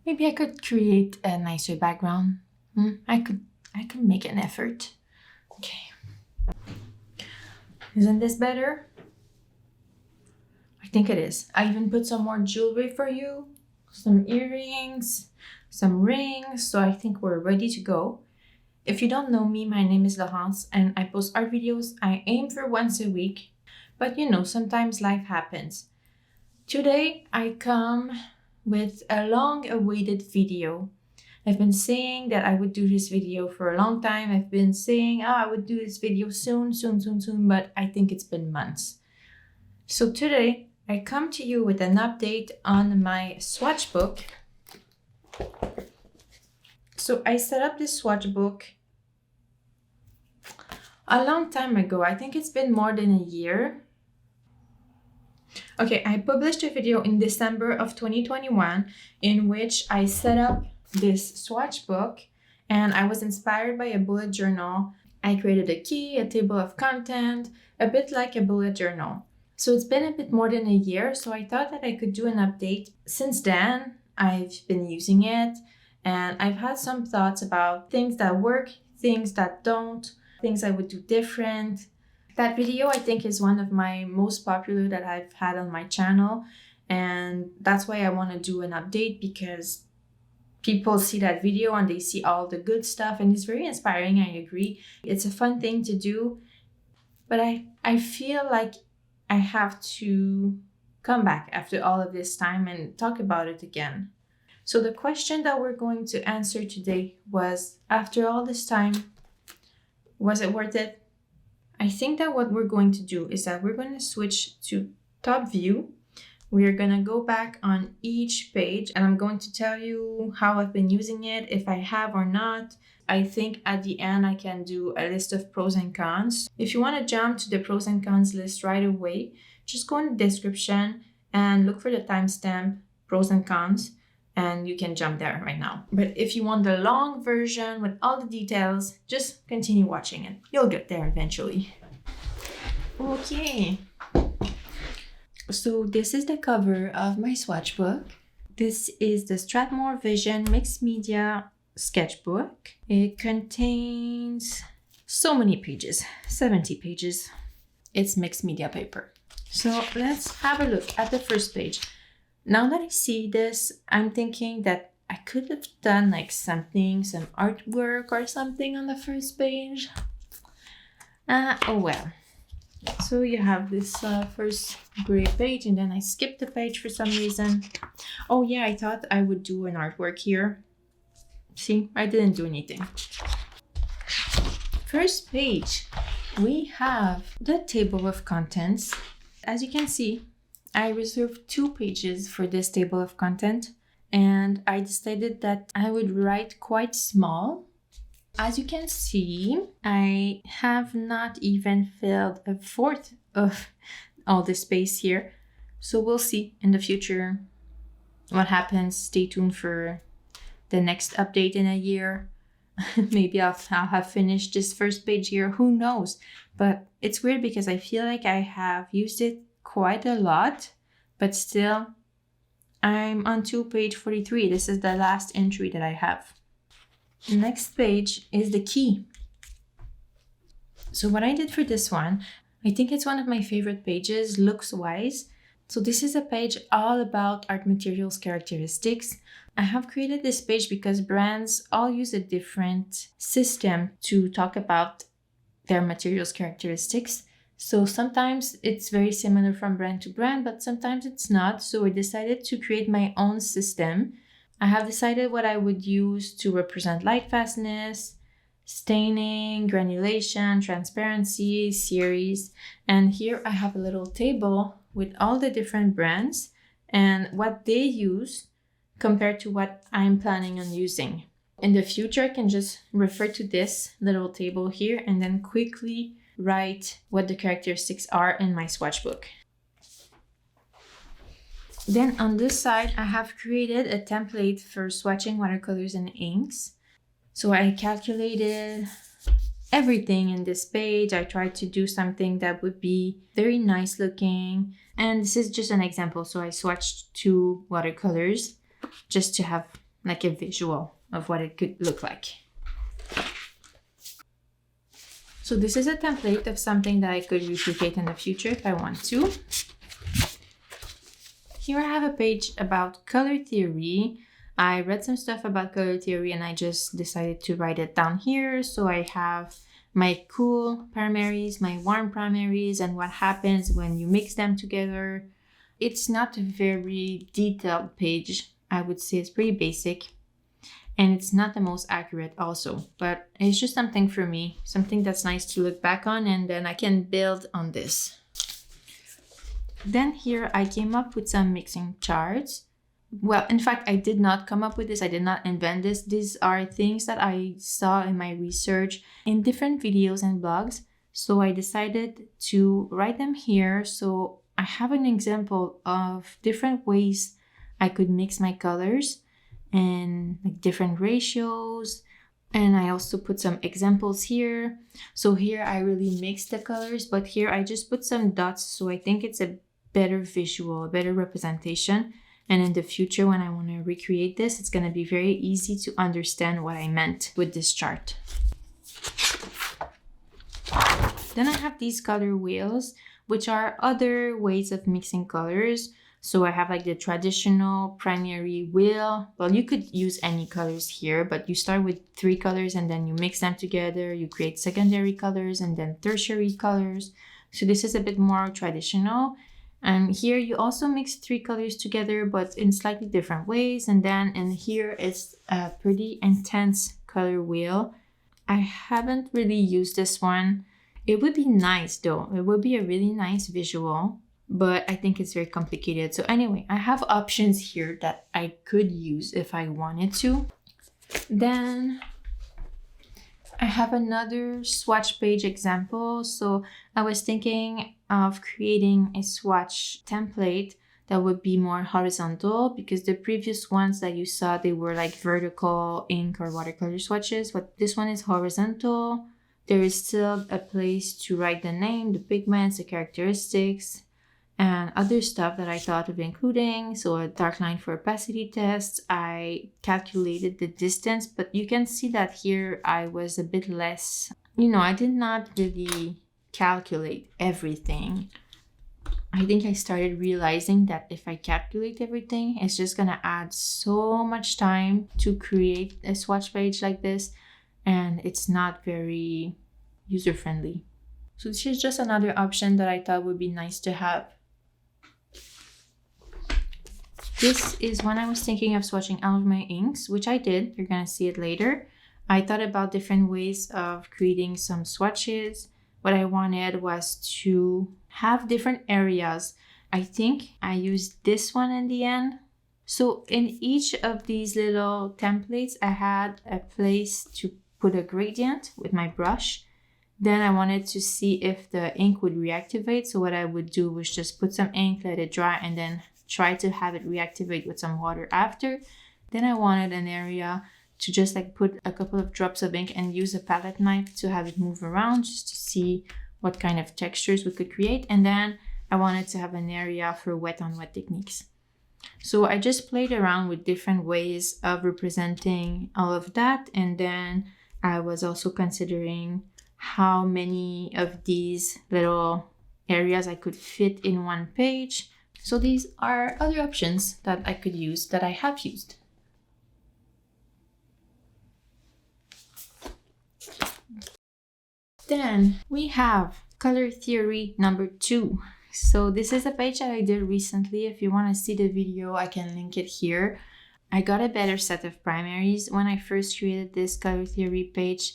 Maybe I could create a nicer background. I could make an effort. Okay. Isn't this better? I think it is. I even put some more jewelry for you. Some earrings, some rings. So I think we're ready to go. If you don't know me, my name is Laurence and I post art videos. I aim for once a week. But you know, sometimes life happens. Today, I come with a long-awaited video. I've been saying that I would do this video for a long time. I've been saying, I would do this video soon, but I think it's been months. So today, I come to you with an update on my swatchbook. So I set up this swatchbook a long time ago. I think it's been more than a year. Okay, I published a video in December of 2021 in which I set up this swatchbook and I was inspired by a bullet journal. I created a key, a table of content, a bit like a bullet journal. So it's been a bit more than a year, so I thought that I could do an update. Since then, I've been using it and I've had some thoughts about things that work, things that don't, things I would do different. That video, I think, is one of my most popular that I've had on my channel. And that's why I want to do an update, because people see that video and they see all the good stuff. And it's very inspiring, I agree. It's a fun thing to do. But I feel like I have to come back after all of this time and talk about it again. So the question that we're going to answer today was, after all this time, was it worth it? I think that what we're going to do is that we're going to switch to top view. We're going to go back on each page and I'm going to tell you how I've been using it, if I have or not. I think at the end I can do a list of pros and cons. If you want to jump to the pros and cons list right away, just go in the description and look for the timestamp pros and cons, and you can jump there right now. But if you want the long version with all the details, just continue watching it. You'll get there eventually. Okay. So this is the cover of my swatchbook. This is the Strathmore Vision Mixed Media Sketchbook. It contains so many pages, 70 pages. It's mixed media paper. So let's have a look at the first page. Now that I see this, I'm thinking that I could have done like something, some artwork or something on the first page. Oh well. So you have this first gray page and then I skipped the page for some reason. Oh yeah, I thought I would do an artwork here. See, I didn't do anything. First page, we have the table of contents. As you can see, I reserved 2 pages for this table of content and I decided that I would write quite small. As you can see, I have not even filled a fourth of all the space here. So we'll see in the future what happens. Stay tuned for the next update in a year. Maybe I'll have finished this first page here, who knows? But it's weird because I feel like I have used it quite a lot, but still I'm on to page 43. This is the last entry that I have. The next page is the key. So what I did for this one, I think it's one of my favorite pages looks wise. So this is a page all about art materials characteristics. I have created this page because brands all use a different system to talk about their materials characteristics. So sometimes it's very similar from brand to brand, but sometimes it's not. So I decided to create my own system. I have decided what I would use to represent light fastness, staining, granulation, transparency, series. And here I have a little table with all the different brands and what they use compared to what I'm planning on using. In the future, I can just refer to this little table here and then quickly write what the characteristics are in my swatchbook. Then on this side, I have created a template for swatching watercolors and inks. So I calculated everything in this page. I tried to do something that would be very nice looking. And this is just an example. So I swatched 2 watercolors just to have like a visual of what it could look like. So this is a template of something that I could replicate in the future if I want to. Here I have a page about color theory. I read some stuff about color theory and I just decided to write it down here. So I have my cool primaries, my warm primaries, and what happens when you mix them together. It's not a very detailed page. I would say it's pretty basic. And it's not the most accurate also, but it's just something for me, something that's nice to look back on, and then I can build on this. Then here I came up with some mixing charts. Well, in fact, I did not come up with this. I did not invent this. These are things that I saw in my research in different videos and blogs. So I decided to write them here. So I have an example of different ways I could mix my colors and like different ratios. And I also put some examples here. So here I really mixed the colors, but here I just put some dots. So I think it's a better visual, a better representation. And in the future, when I want to recreate this, it's going to be very easy to understand what I meant with this chart. Then I have these color wheels, which are other ways of mixing colors. So I have like the traditional primary wheel. Well, you could use any colors here, but you start with 3 colors and then you mix them together. You create secondary colors and then tertiary colors. So this is a bit more traditional. And here you also mix 3 colors together, but in slightly different ways. And then in here is a pretty intense color wheel. I haven't really used this one. It would be nice though. It would be a really nice visual, but I think it's very complicated. So anyway, I have options here that I could use if I wanted to. Then I have another swatch page example. So I was thinking of creating a swatch template that would be more horizontal, because the previous ones that you saw, they were like vertical ink or watercolor swatches, but this one is horizontal. There is still a place to write the name, the pigments, the characteristics, and other stuff that I thought of including. So a dark line for opacity test. I calculated the distance, but you can see that here I was a bit less, I did not really calculate everything. I think I started realizing that if I calculate everything, it's just gonna add so much time to create a swatch page like this, and it's not very user-friendly. So this is just another option that I thought would be nice to have. This is when I was thinking of swatching all of my inks, which I did. You're gonna see it later. I thought about different ways of creating some swatches. What I wanted was to have different areas. I think I used this one in the end. So in each of these little templates, I had a place to put a gradient with my brush. Then I wanted to see if the ink would reactivate. So what I would do was just put some ink, let it dry, and then try to have it reactivate with some water after. Then I wanted an area to just like put a couple of drops of ink and use a palette knife to have it move around just to see what kind of textures we could create. And then I wanted to have an area for wet on wet techniques. So I just played around with different ways of representing all of that. And then I was also considering how many of these little areas I could fit in one page. So these are other options that I could use, that I have used. Then we have color theory number 2. So this is a page that I did recently. If you want to see the video, I can link it here. I got a better set of primaries. When I first created this color theory page,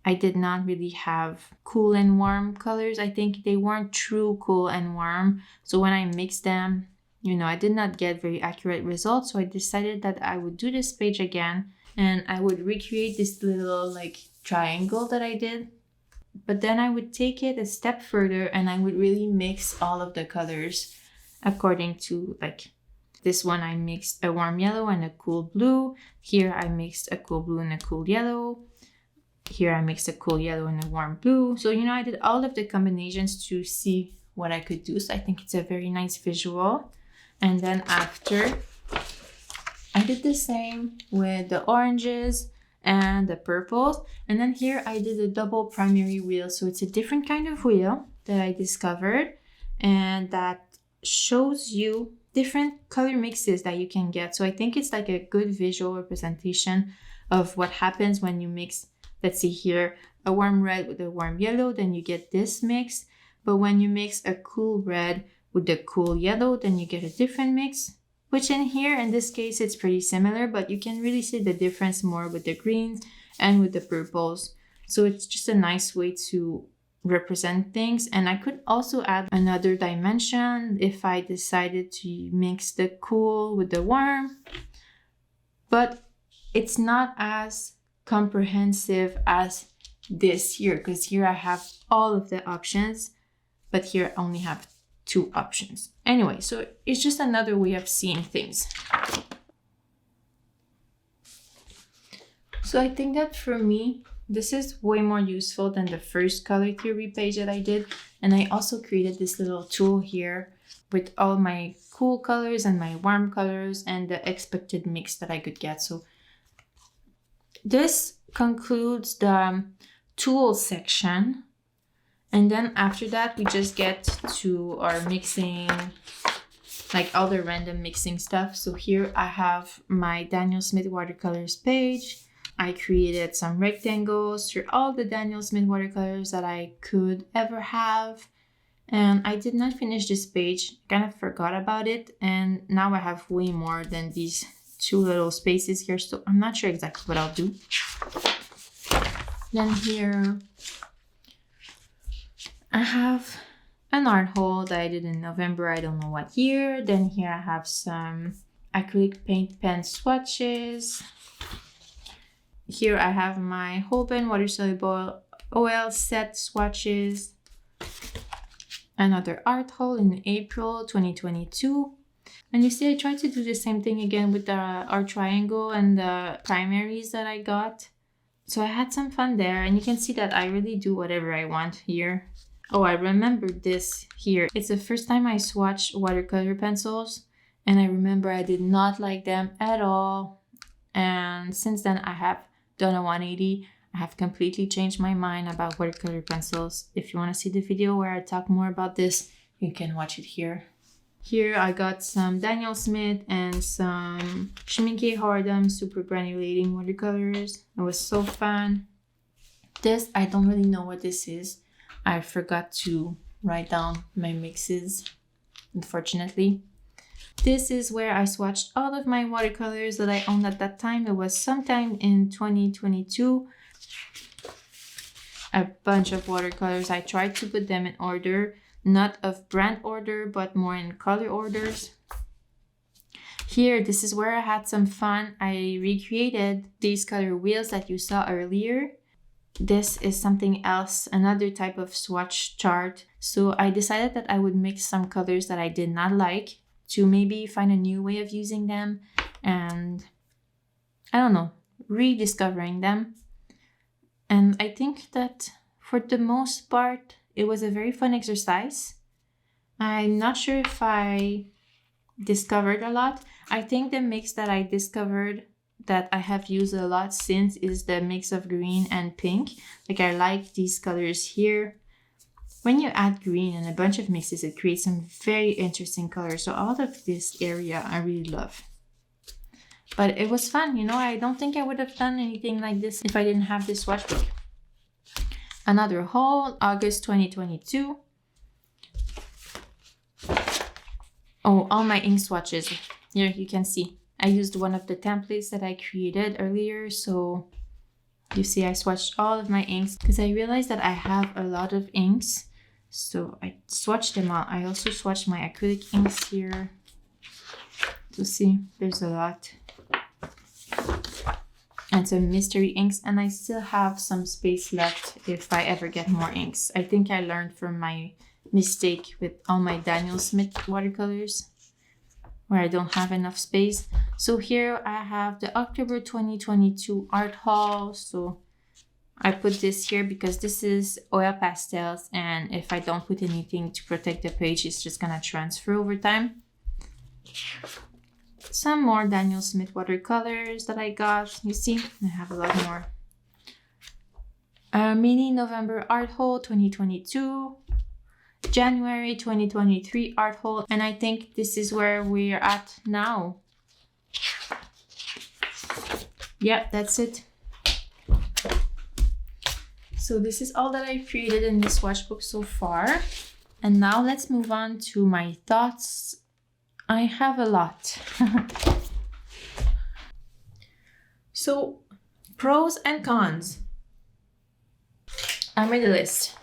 I did not really have cool and warm colors. I think they weren't true cool and warm. So when I mixed them, I did not get very accurate results. So I decided that I would do this page again and I would recreate this little like triangle that I did. But then I would take it a step further and I would really mix all of the colors according to like this one. I mixed a warm yellow and a cool blue. Here I mixed a cool blue and a cool yellow. Here I mixed a cool yellow and a warm blue. So, I did all of the combinations to see what I could do. So I think it's a very nice visual. And then after, I did the same with the oranges and the purples. And then here I did a double primary wheel. So it's a different kind of wheel that I discovered, and that shows you different color mixes that you can get. So I think it's like a good visual representation of what happens when you mix, let's see here, a warm red with a warm yellow, then you get this mix. But when you mix a cool red with the cool yellow, then you get a different mix, which in here, in this case, it's pretty similar, but you can really see the difference more with the greens and with the purples. So it's just a nice way to represent things. And I could also add another dimension if I decided to mix the cool with the warm, but it's not as comprehensive as this here, because here I have all of the options, but here I only have 2 options. Anyway, so it's just another way of seeing things. So I think that for me, this is way more useful than the first color theory page that I did. And I also created this little tool here with all my cool colors and my warm colors and the expected mix that I could get. So this concludes the tools section. And then after that, we just get to our mixing, like all the random mixing stuff. So here I have my Daniel Smith watercolors page. I created some rectangles for all the Daniel Smith watercolors that I could ever have. And I did not finish this page, kind of forgot about it. And now I have way more than these 2 little spaces here. So I'm not sure exactly what I'll do. Then here I have an art haul that I did in November, I don't know what year. Then here I have some acrylic paint pen swatches. Here I have my Holbein water-soluble oil set swatches. Another art haul in April 2022. And you see I tried to do the same thing again with the art triangle and the primaries that I got. So I had some fun there, and you can see that I really do whatever I want here. Oh, I remember this here. It's the first time I swatched watercolor pencils, and I remember I did not like them at all. And since then I have done a 180. I have completely changed my mind about watercolor pencils. If you want to see the video where I talk more about this, you can watch it here. Here I got some Daniel Smith and some Schmincke Hardem super granulating watercolors. It was so fun. This, I don't really know what this is. I forgot to write down my mixes, unfortunately. This is where I swatched all of my watercolors that I owned at that time. It was sometime in 2022. A bunch of watercolors. I tried to put them in order, not of brand order, but more in color orders. Here, this is where I had some fun. I recreated these color wheels that you saw earlier. This is something else, another type of swatch chart. So I decided that I would mix some colors that I did not like to maybe find a new way of using them and, I don't know, rediscovering them. And I think that for the most part, it was a very fun exercise. I'm not sure if I discovered a lot. I think the mix that I discovered that I have used a lot since is the mix of green and pink. Like I like these colors here. When you add green and a bunch of mixes, it creates some very interesting colors. So all of this area I really love. But it was fun, you know, I don't think I would have done anything like this if I didn't have this swatchbook. Another haul, August 2022. Oh, all my ink swatches. Here you can see. I used one of the templates that I created earlier. So you see I swatched all of my inks because I realized that I have a lot of inks. So I swatched them all. I also swatched my acrylic inks here. So see, there's a lot. And some mystery inks, and I still have some space left if I ever get more inks. I think I learned from my mistake with all my Daniel Smith watercolors where I don't have enough space. So here I have the October 2022 art haul. So I put this here because this is oil pastels, and if I don't put anything to protect the page, it's just gonna transfer over time. some more Daniel Smith watercolors that I got. You see, I have a lot more. Mini November art haul 2022, January 2023 art haul, and I think this is where we're at now. Yep, that's it. So this is all that I've created in this swatchbook so far. And now let's move on to my thoughts. I have a lot. So, pros and cons. I made a list.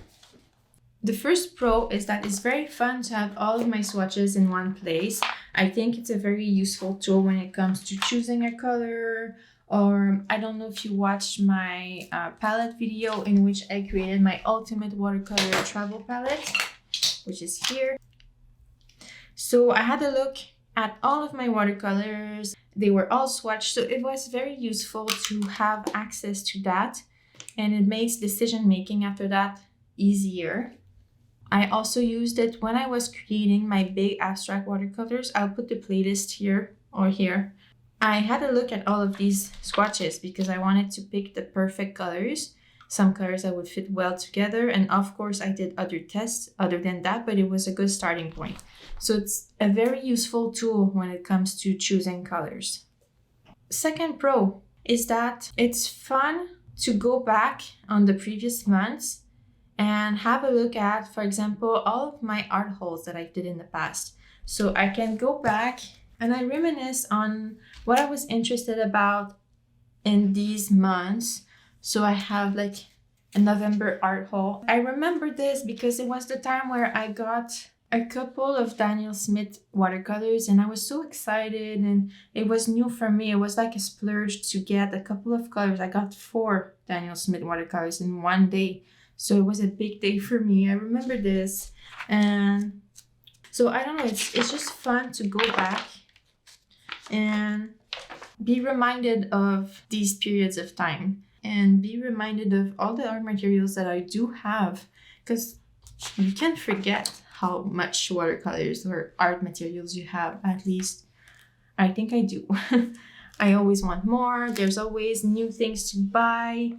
The first pro is that it's very fun to have all of my swatches in one place. I think it's a very useful tool when it comes to choosing a color, or I don't know if you watched my palette video in which I created my ultimate watercolor travel palette, which is here. So I had a look at all of my watercolors. They were all swatched, so it was very useful to have access to that, and it makes decision making after that easier. I also used it when I was creating my big abstract watercolors. I'll put the playlist here or here. I had a look at all of these swatches because I wanted to pick the perfect colors, some colors that would fit well together, and of course I did other tests other than that, but it was a good starting point. So it's a very useful tool when it comes to choosing colors. Second pro is that it's fun to go back on the previous months and have a look at, for example, all of my art hauls that I did in the past. So I can go back and I reminisce on what I was interested about in these months. So I have like a November art haul. I remember this because it was the time where I got a couple of Daniel Smith watercolors and I was so excited, and it was new for me. It was like a splurge to get a couple of colors. I got 4 Daniel Smith watercolors in one day. So it was a big day for me. I remember this. And so I don't know, it's just fun to go back and be reminded of these periods of time and be reminded of all the art materials that I do have, because you can't forget how much watercolors or art materials you have. At least I think I do. I always want more. There's always new things to buy,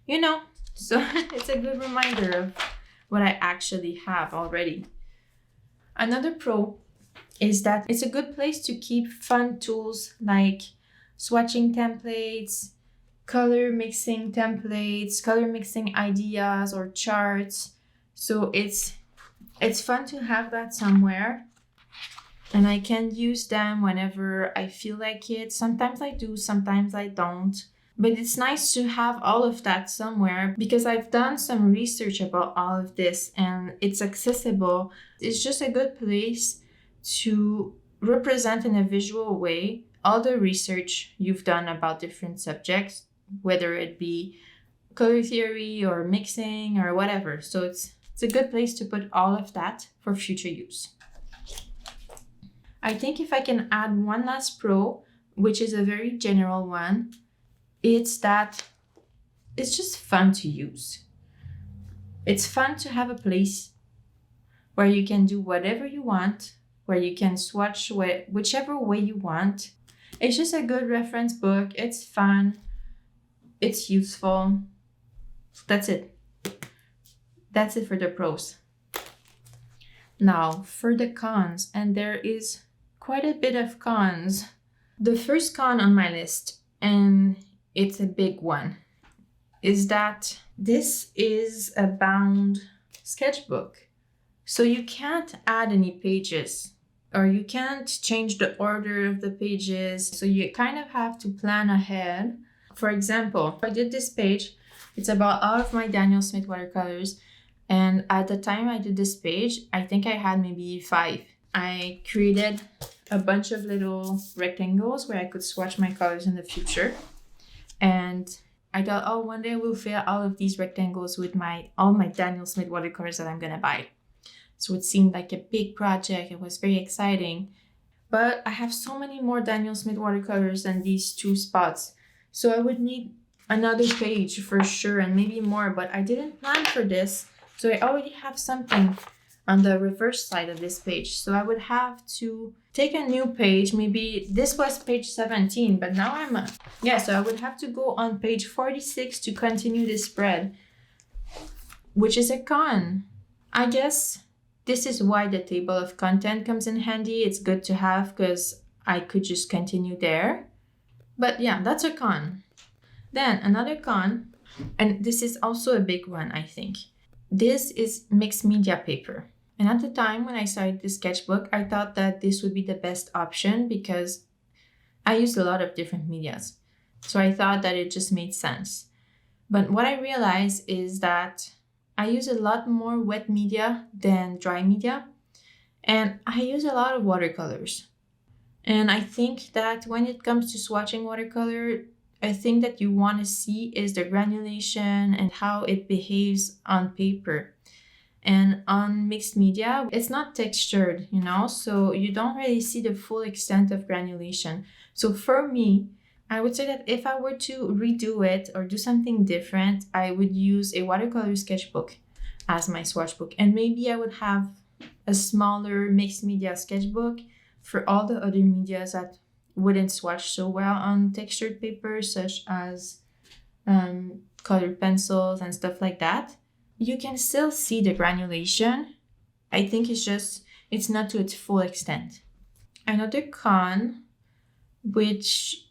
you know. So it's a good reminder of what I actually have already. Another pro is that it's a good place to keep fun tools like swatching templates, color mixing templates, color mixing ideas or charts. So it's fun to have that somewhere, and I can use them whenever I feel like it. Sometimes I do, sometimes I don't. But it's nice to have all of that somewhere because I've done some research about all of this and it's accessible. It's just a good place to represent in a visual way all the research you've done about different subjects, whether it be color theory or mixing or whatever. So it's a good place to put all of that for future use. I think if I can add one last pro, which is a very general one, it's that it's just fun to use. It's fun to have a place where you can do whatever you want, where you can swatch whichever way you want. It's just a good reference book. It's fun. It's useful. That's it. That's it for the pros. Now for the cons, and there is quite a bit of cons. The first con on my list, and it's a big one, is that this is a bound sketchbook. So you can't add any pages, or you can't change the order of the pages. So you kind of have to plan ahead. For example, I did this page. It's about all of my Daniel Smith watercolors. And at the time I did this page, I think I had maybe 5. I created a bunch of little rectangles where I could swatch my colors in the future. And I thought, oh, one day we'll fill all of these rectangles with all my Daniel Smith watercolors that I'm gonna buy. So it seemed like a big project. It was very exciting. But I have so many more Daniel Smith watercolors than these 2 spots. So I would need another page for sure, and maybe more, but I didn't plan for this. So I already have something on the reverse side of this page. So I would have to take a new page. Maybe this was page 17, but now so I would have to go on page 46 to continue this spread, which is a con. I guess this is why the table of content comes in handy. It's good to have because I could just continue there. But yeah, that's a con. Then another con, and this is also a big one, I think. This is mixed media paper. And at the time when I started this sketchbook, I thought that this would be the best option because I used a lot of different medias. So I thought that it just made sense. But what I realized is that I use a lot more wet media than dry media. And I use a lot of watercolors. And I think that when it comes to swatching watercolor, a thing that you want to see is the granulation and how it behaves on paper. And on mixed media, it's not textured, so you don't really see the full extent of granulation. So for me, I would say that if I were to redo it or do something different, I would use a watercolor sketchbook as my swatch book. And maybe I would have a smaller mixed media sketchbook for all the other medias that wouldn't swatch so well on textured paper, such as colored pencils and stuff like that. You can still see the granulation. I think it's not to its full extent. Another con, which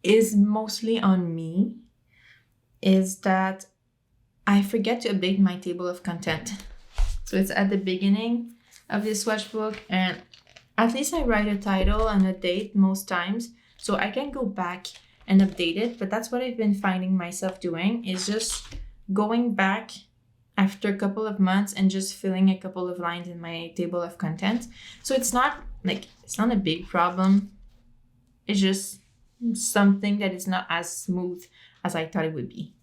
is mostly on me, is that I forget to update my table of content. So it's at the beginning of this swatch book, and at least I write a title and a date most times, so I can go back and update it. But that's what I've been finding myself doing, is just going back after a couple of months and just filling a couple of lines in my table of content. So it's not a big problem. It's just something that is not as smooth as I thought it would be.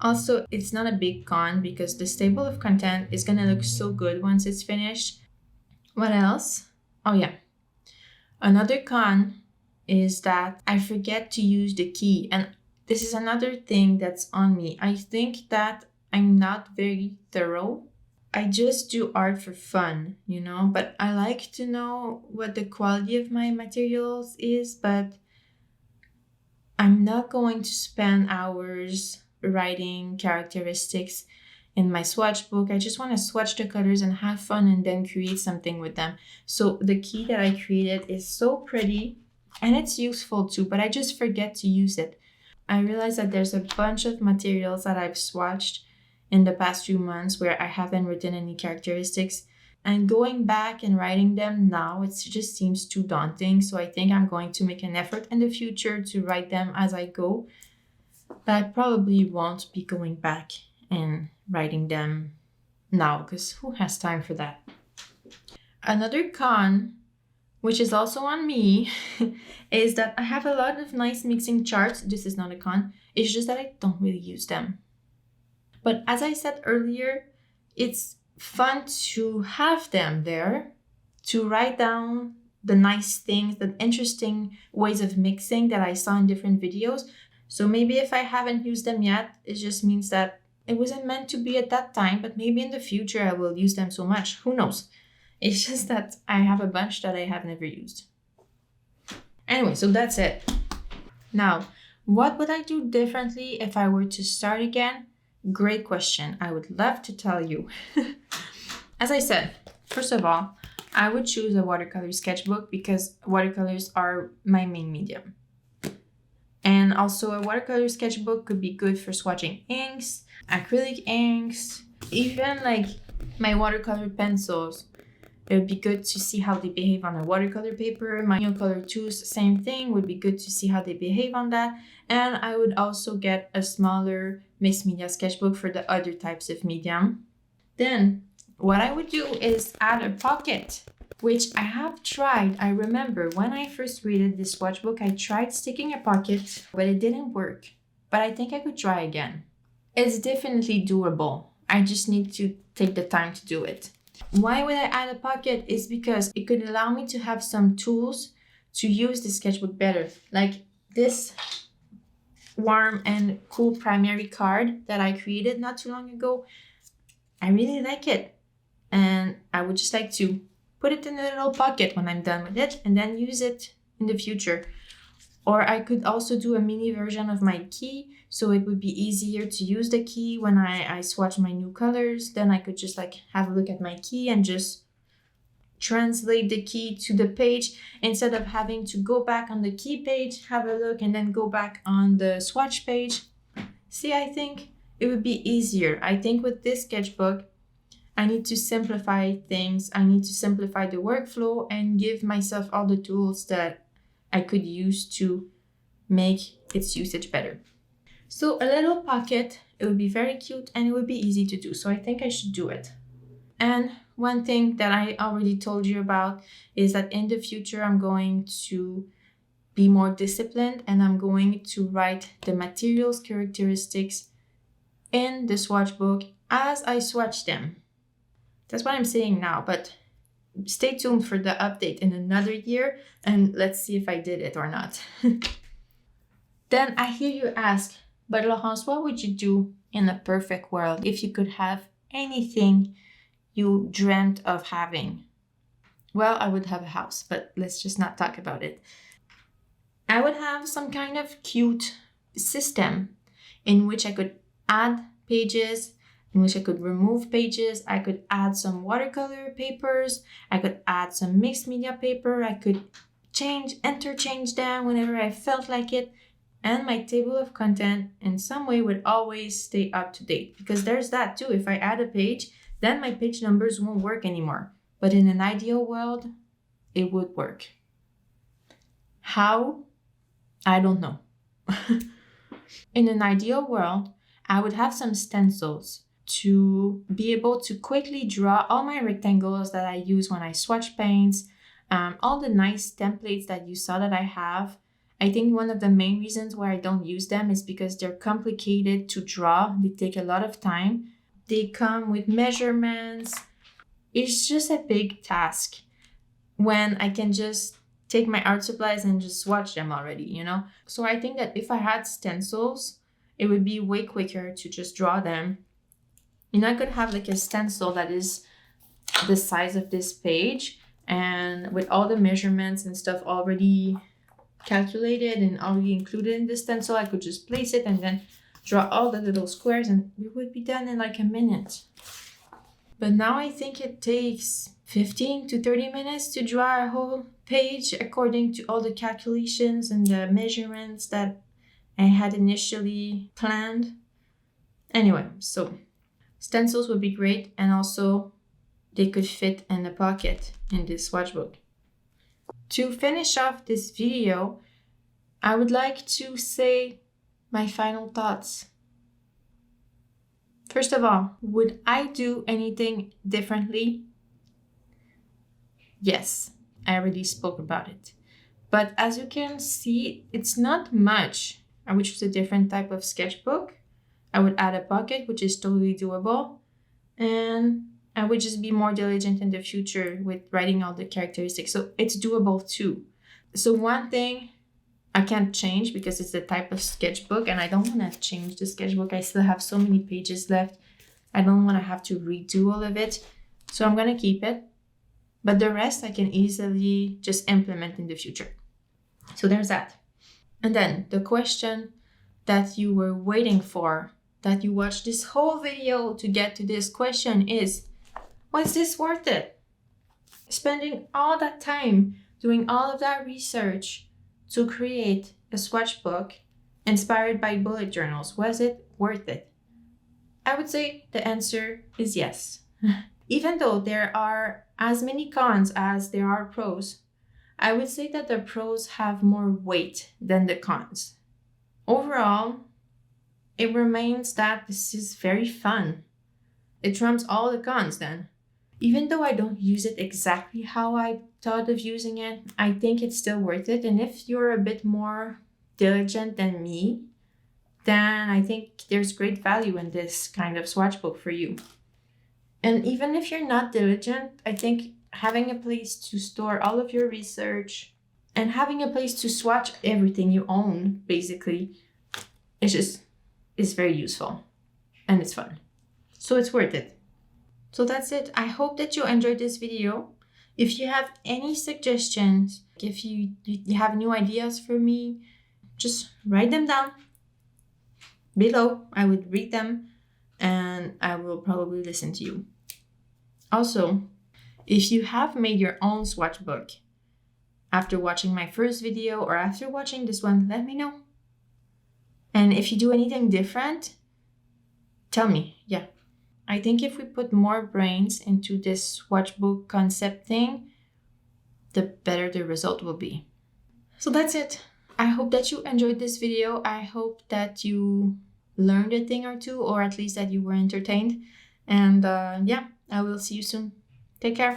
Also, it's not a big con because this table of content is gonna look so good once it's finished. What else? Oh yeah. Another con is that I forget to use the key, and this is another thing that's on me. I think that I'm not very thorough. I just do art for fun, but I like to know what the quality of my materials is, but I'm not going to spend hours writing characteristics in my swatch book. I just want to swatch the colors and have fun and then create something with them. So the key that I created is so pretty and it's useful too, but I just forget to use it. I realized that there's a bunch of materials that I've swatched in the past few months where I haven't written any characteristics, and going back and writing them now, it just seems too daunting. So I think I'm going to make an effort in the future to write them as I go, but I probably won't be going back and writing them now because who has time for that? Another con, which is also on me, is that I have a lot of nice mixing charts. This is not a con. It's just that I don't really use them. But as I said earlier, it's fun to have them there, to write down the nice things, the interesting ways of mixing that I saw in different videos. So maybe if I haven't used them yet, it just means that it wasn't meant to be at that time, but maybe in the future I will use them so much. Who knows? It's just that I have a bunch that I have never used. Anyway, so that's it. Now, what would I do differently if I were to start again? Great question. I would love to tell you. As I said, first of all, I would choose a watercolor sketchbook because watercolors are my main medium. And also a watercolor sketchbook could be good for swatching inks, acrylic inks, even like my watercolor pencils. It would be good to see how they behave on a watercolor paper. My color tools, same thing, would be good to see how they behave on that. And I would also get a smaller mixed media sketchbook for the other types of medium. Then what I would do is add a pocket, which I have tried. I remember when I first read this sketchbook, I tried sticking a pocket, but it didn't work. But I think I could try again. It's definitely doable. I just need to take the time to do it. Why would I add a pocket? Is because it could allow me to have some tools to use the sketchbook better. Like this warm and cool primary card that I created not too long ago. I really like it. And I would just like to put it in a little pocket when I'm done with it and then use it in the future. Or I could also do a mini version of my key, so it would be easier to use the key when I swatch my new colors. Then I could just like have a look at my key and just translate the key to the page instead of having to go back on the key page, have a look, and then go back on the swatch page. See, I think it would be easier. I think with this sketchbook, I need to simplify things. I need to simplify the workflow and give myself all the tools that I could use to make its usage better. So a little pocket, it would be very cute and it would be easy to do. So I think I should do it. And one thing that I already told you about is that in the future, I'm going to be more disciplined and I'm going to write the materials characteristics in the swatch book as I swatch them. That's what I'm saying now, but stay tuned for the update in another year and let's see if I did it or not. Then I hear you ask, but Laurence, what would you do in a perfect world if you could have anything you dreamt of having? Well, I would have a house, but let's just not talk about it. I would have some kind of cute system in which I could add pages, in which I could remove pages. I could add some watercolor papers. I could add some mixed media paper. I could interchange them whenever I felt like it. And my table of content in some way would always stay up to date, because there's that too. If I add a page, then my page numbers won't work anymore. But in an ideal world, it would work. How? I don't know. In an ideal world, I would have some stencils to be able to quickly draw all my rectangles that I use when I swatch paints, all the nice templates that you saw that I have. I think one of the main reasons why I don't use them is because they're complicated to draw. They take a lot of time. They come with measurements. It's just a big task when I can just take my art supplies and just swatch them already, you know? So I think that if I had stencils, it would be way quicker to just draw them. You're not gonna have like a stencil that is the size of this page and with all the measurements and stuff already calculated and already included in the stencil. I could just place it and then draw all the little squares and we would be done in like a minute. But now I think it takes 15 to 30 minutes to draw a whole page according to all the calculations and the measurements that I had initially planned. Anyway, so stencils would be great, and also they could fit in the pocket in this swatchbook. To finish off this video, I would like to say my final thoughts. First of all, would I do anything differently? Yes, I already spoke about it. But as you can see, it's not much. I would choose a different type of sketchbook. I would add a pocket, which is totally doable. And I would just be more diligent in the future with writing all the characteristics. So it's doable too. So one thing I can't change because it's the type of sketchbook and I don't want to change the sketchbook. I still have so many pages left. I don't want to have to redo all of it. So I'm going to keep it. But the rest I can easily just implement in the future. So there's that. And then the question that you were waiting for, that you watched this whole video to get to this question is, was this worth it? Spending all that time doing all of that research to create a swatch book inspired by bullet journals, was it worth it? I would say the answer is yes. Even though there are as many cons as there are pros, I would say that the pros have more weight than the cons. Overall, it remains that this is very fun. It trumps all the cons then. Even though I don't use it exactly how I thought of using it, I think it's still worth it. And if you're a bit more diligent than me, then I think there's great value in this kind of swatch book for you. And even if you're not diligent, I think having a place to store all of your research and having a place to swatch everything you own, basically, it's very useful and it's fun. So it's worth it. So that's it. I hope that you enjoyed this video. If you have any suggestions, if you have new ideas for me, just write them down below. I would read them and I will probably listen to you. Also, if you have made your own swatchbook after watching my first video or after watching this one, let me know. And if you do anything different, tell me. Yeah. I think if we put more brains into this swatchbook concept thing, the better the result will be. So that's it. I hope that you enjoyed this video. I hope that you learned a thing or two, or at least that you were entertained. And yeah, I will see you soon. Take care.